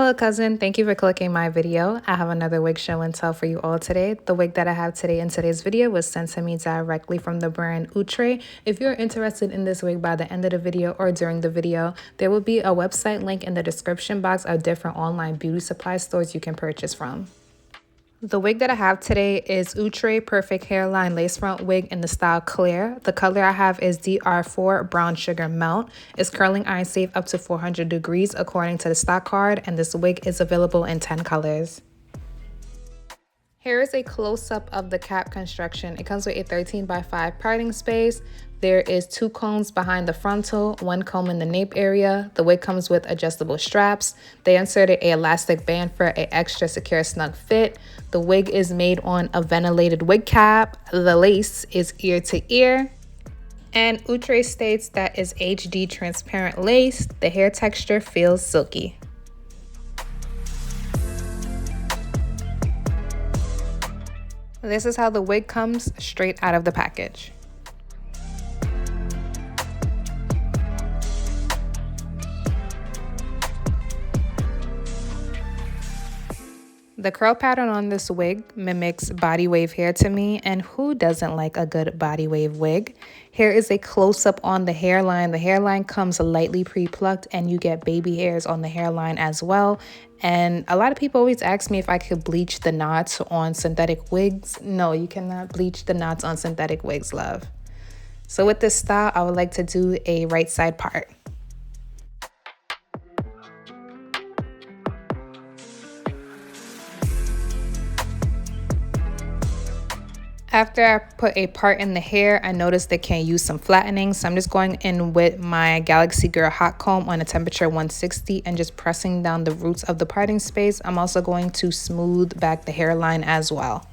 Hello cousin, thank you for clicking my video. I have another wig show and tell for you all today. The wig that I have today in today's video was sent to me directly from the brand Outre. If you're interested in this wig by the end of the video or during the video, there will be a website link in the description box of different online beauty supply stores you can purchase from. The wig that I have today is Outre Perfect Hairline Lace Front Wig in the style Klair. The color I have is DR4 Brown Sugar Melt. It's curling iron safe up to 400 degrees according to the stock card, and this wig is available in 10 colors. Here is a close-up of the cap construction. It comes with a 13 by 5 parting space. There is 2 combs behind the frontal, 1 comb in the nape area. The wig comes with adjustable straps. They inserted an elastic band for an extra secure snug fit. The wig is made on a ventilated wig cap. The lace is ear to ear. And Outre states that it's HD transparent lace. The hair texture feels silky. This is how the wig comes straight out of the package. The curl pattern on this wig mimics body wave hair to me, and who doesn't like a good body wave wig? Here is a close-up on the hairline. The hairline comes lightly pre-plucked and you get baby hairs on the hairline as well. And a lot of people always ask me if I could bleach the knots on synthetic wigs. No, you cannot bleach the knots on synthetic wigs, love. So with this style, I would like to do a right side part. After I put a part in the hair, I noticed it can use some flattening. So I'm just going in with my Galaxy Girl hot comb on a temperature 160 and just pressing down the roots of the parting space. I'm also going to smooth back the hairline as well.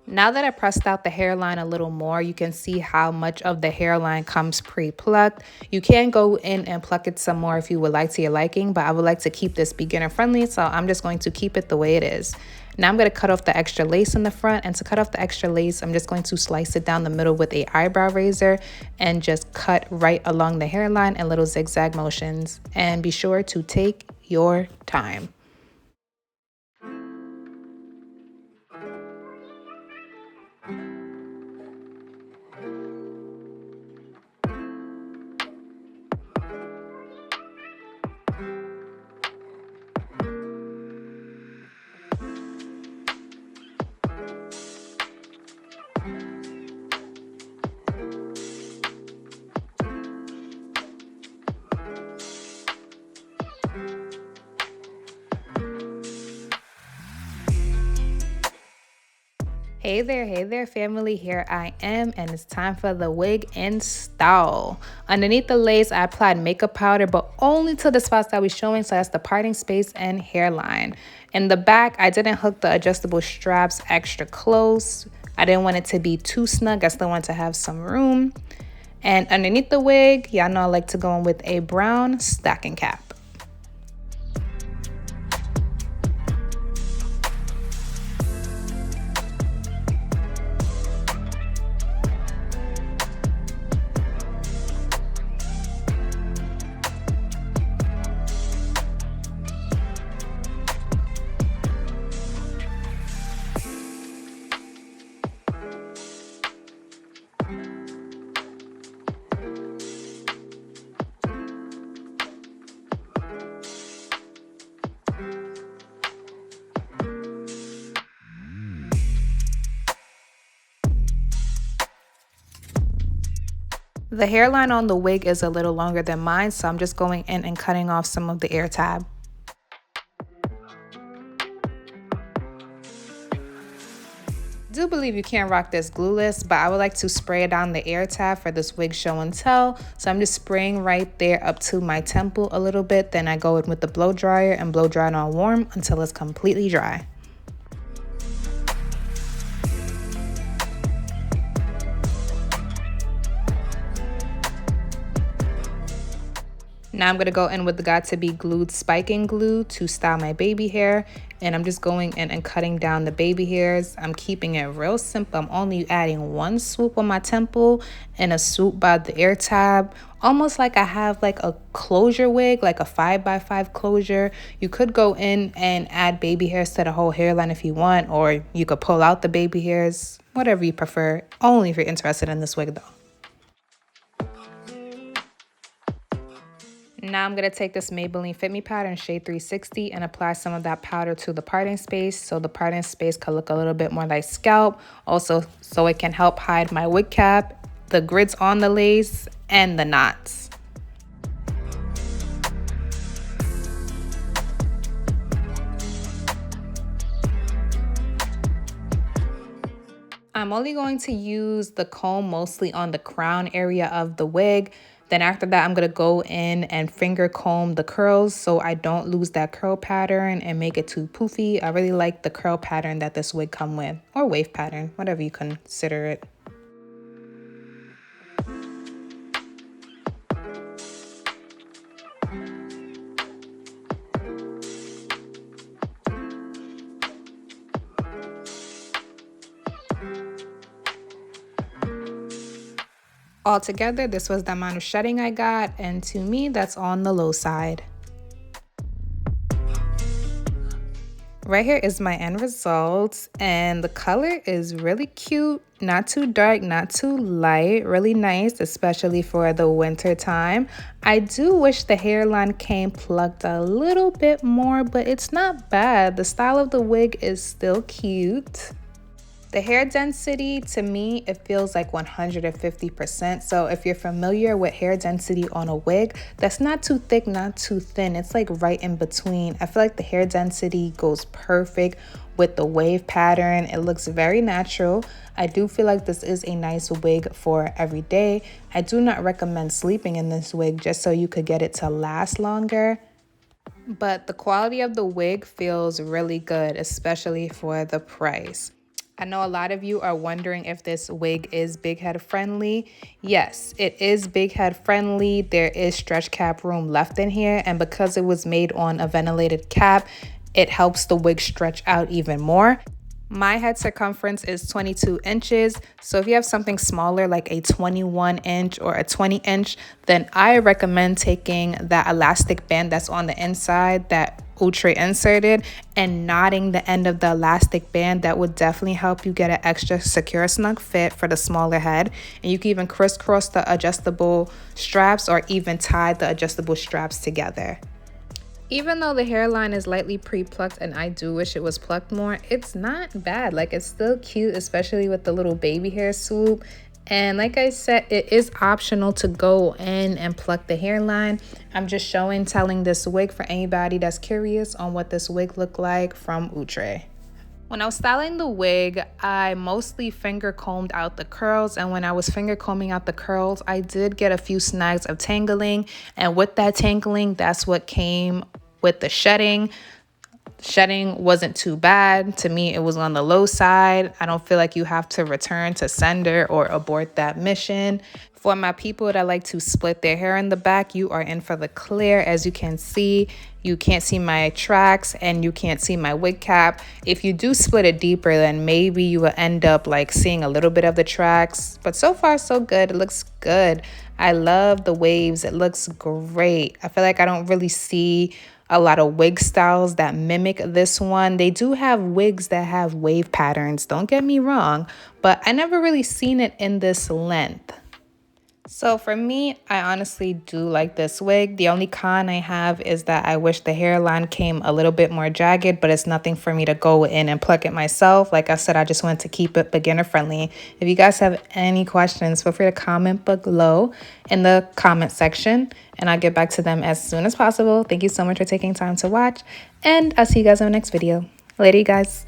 Now that I pressed out the hairline a little more, you can see how much of the hairline comes pre-plucked. You can go in and pluck it some more if you would like to your liking, but I would like to keep this beginner friendly, so I'm just going to keep it the way it is. Now I'm going to cut off the extra lace in the front, and to cut off the extra lace, I'm just going to slice it down the middle with a eyebrow razor and just cut right along the hairline in little zigzag motions. And be sure to take your time. Hey there family, here I am, and it's time for the wig install. Underneath the lace, I applied makeup powder, but only to the spots that we're showing, so that's the parting space and hairline. In the back, I didn't hook the adjustable straps extra close. I didn't want it to be too snug. I still want to have some room. And underneath the wig, y'all know I like to go in with a brown stocking cap. The hairline on the wig is a little longer than mine, so I'm just going in and cutting off some of the ear tab. Do believe you can rock this glueless, but I would like to spray down the air tab for this wig show and tell. So I'm just spraying right there up to my temple a little bit. Then I go in with the blow dryer and blow dry it on warm until it's completely dry. Now I'm going to go in with the Got To Be Glued spiking glue to style my baby hair. And I'm just going in and cutting down the baby hairs. I'm keeping it real simple. I'm only adding one swoop on my temple and a swoop by the air tab. Almost like I have like a closure wig, like a 5x5 closure. You could go in and add baby hairs to the whole hairline if you want. Or you could pull out the baby hairs, whatever you prefer. Only if you're interested in this wig though. Now I'm going to take this Maybelline Fit Me powder in shade 360 and apply some of that powder to the parting space so the parting space could look a little bit more like scalp. Also, so it can help hide my wig cap, the grids on the lace, and the knots. I'm only going to use the comb mostly on the crown area of the wig. Then after that, I'm going to go in and finger comb the curls so I don't lose that curl pattern and make it too poofy. I really like the curl pattern that this wig come with, or wave pattern, whatever you consider it. Altogether, this was the amount of shedding I got, and to me, that's on the low side. Right here is my end result, and the color is really cute. Not too dark, not too light, really nice, especially for the winter time. I do wish the hairline came plucked a little bit more, but it's not bad. The style of the wig is still cute. The hair density, to me, it feels like 150%. So if you're familiar with hair density on a wig, that's not too thick, not too thin. It's like right in between. I feel like the hair density goes perfect with the wave pattern. It looks very natural. I do feel like this is a nice wig for every day. I do not recommend sleeping in this wig just so you could get it to last longer. But the quality of the wig feels really good, especially for the price. I know a lot of you are wondering if this wig is big head friendly. Yes, it is big head friendly. There is stretch cap room left in here, and because it was made on a ventilated cap, it helps the wig stretch out even more. My head circumference is 22 inches, so if you have something smaller like a 21 inch or a 20 inch, then I recommend taking that elastic band that's on the inside that Outre inserted and knotting the end of the elastic band. That would definitely help you get an extra secure snug fit for the smaller head. And you can even crisscross the adjustable straps or even tie the adjustable straps together. Even though the hairline is lightly pre-plucked and I do wish it was plucked more, it's not bad. Like, it's still cute, especially with the little baby hair swoop. And like I said, it is optional to go in and pluck the hairline. I'm just telling this wig for anybody that's curious on what this wig looked like from Outre. When I was styling the wig, I mostly finger combed out the curls, and when I was finger combing out the curls, I did get a few snags of tangling, and with that tangling, that's what came with the shedding. Shedding wasn't too bad. To me, it was on the low side. I don't feel like you have to return to sender or abort that mission. For my people that like to split their hair in the back, you are in for the Klair. As you can see, you can't see my tracks and you can't see my wig cap. If you do split it deeper, then maybe you will end up like seeing a little bit of the tracks. But so far, so good. It looks good. I love the waves. It looks great. I feel like I don't really see a lot of wig styles that mimic this one. They do have wigs that have wave patterns, don't get me wrong, but I never really seen it in this length. So for me, I honestly do like this wig. The only con I have is that I wish the hairline came a little bit more jagged, but it's nothing for me to go in and pluck it myself. Like I said, I just wanted to keep it beginner friendly. If you guys have any questions, feel free to comment below in the comment section and I'll get back to them as soon as possible. Thank you so much for taking time to watch, and I'll see you guys in the next video. Later, you guys.